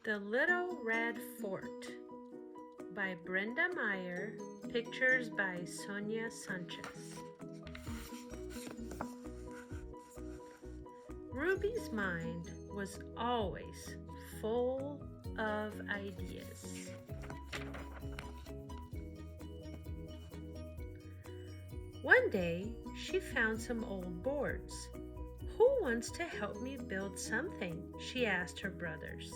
The Little Red Fort by Brenda Meyer, pictures by Sonia Sanchez. Ruby's mind was always full of ideas. One day, she found some old boards. "Who wants to help me build something?" she asked her brothers.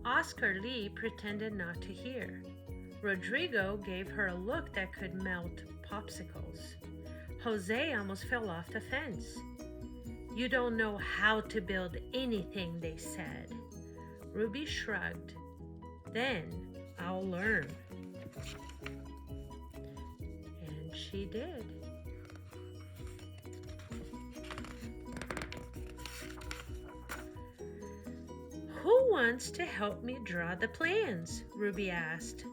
Oscar Lee pretended not to hear. Rodrigo gave her a look that could melt popsicles. Jose almost fell off the fence. "You don't know how to build anything," they said. Ruby shrugged. "Then I'll learn." And she did. "Who wants to help me draw the plans?" Ruby asked.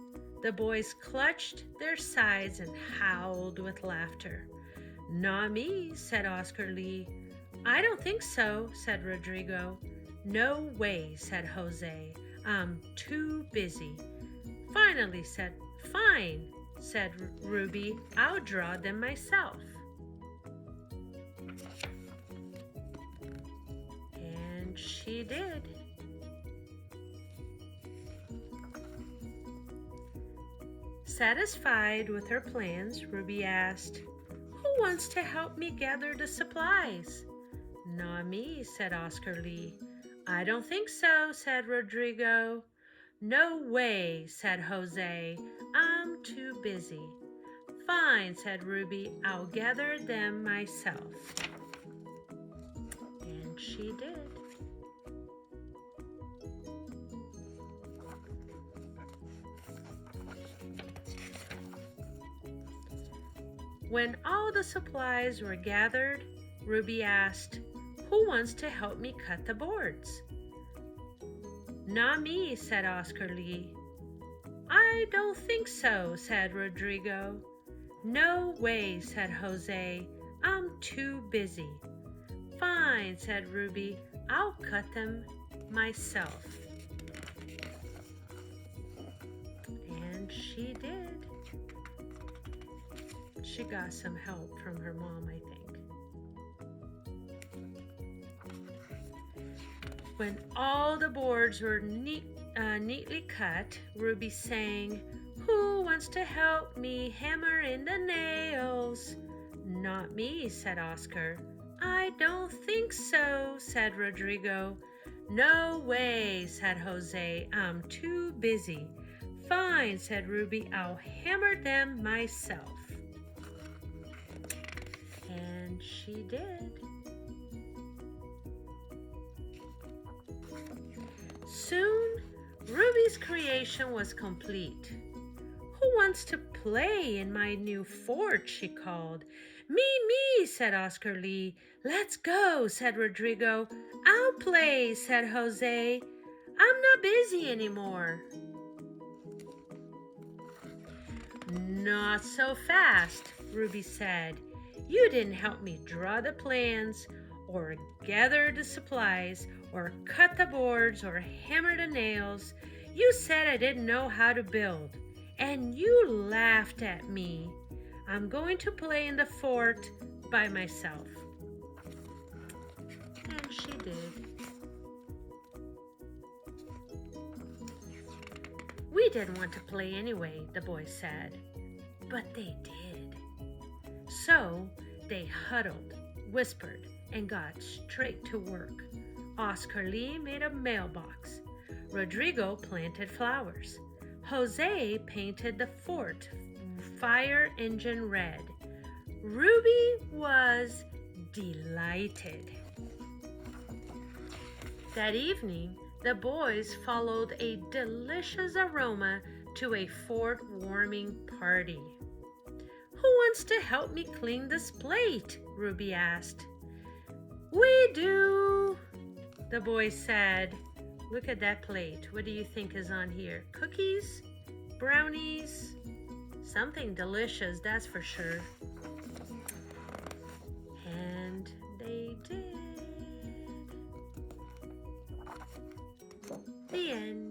The boys clutched their sides and howled with laughter. "Not me," said Oscar Lee. "I don't think so," said Rodrigo. "No way," said Jose. "I'm too busy." Fine, said Ruby. "I'll draw them myself." And she did. Satisfied with her plans, Ruby asked, "Who wants to help me gather the supplies?" "Not me," said Oscar Lee. "I don't think so," said Rodrigo. "No way," said Jose. "I'm too busy." "Fine," said Ruby. "I'll gather them myself." And she did. When all the supplies were gathered, Ruby asked, "Who wants to help me cut the boards?" "Not me," said Oscar Lee. "I don't think so," said Rodrigo. "No way," said Jose. "I'm too busy." "Fine," said Ruby. "I'll cut them myself." And she did. She got some help from her mom, I think. When all the boards were neatly cut, Ruby sang, "Who wants to help me hammer in the nails?" "Not me," said Oscar. "I don't think so," said Rodrigo. "No way," said Jose. "I'm too busy." "Fine," said Ruby. "I'll hammer them myself." And she did. Soon, Ruby's creation was complete. "Who wants to play in my new fort?" she called. Me, said Oscar Lee. "Let's go," said Rodrigo. "I'll play," said Jose. "I'm not busy anymore." "Not so fast," Ruby said. "You didn't help me draw the plans, or gather the supplies, or cut the boards, or hammer the nails. You said I didn't know how to build, and you laughed at me. I'm going to play in the fort by myself." And she did. "We didn't want to play anyway," the boys said. But they did. So they huddled, whispered, and got straight to work. Oscar Lee made a mailbox. Rodrigo planted flowers. Jose painted the fort fire engine red. Ruby was delighted. That evening, the boys followed a delicious aroma to a fort warming party. "Who wants to help me clean this plate?" Ruby asked. "We do," the boys said. "Look at that plate. What do you think is on here? Cookies? Brownies? Something delicious, that's for sure." And they The end.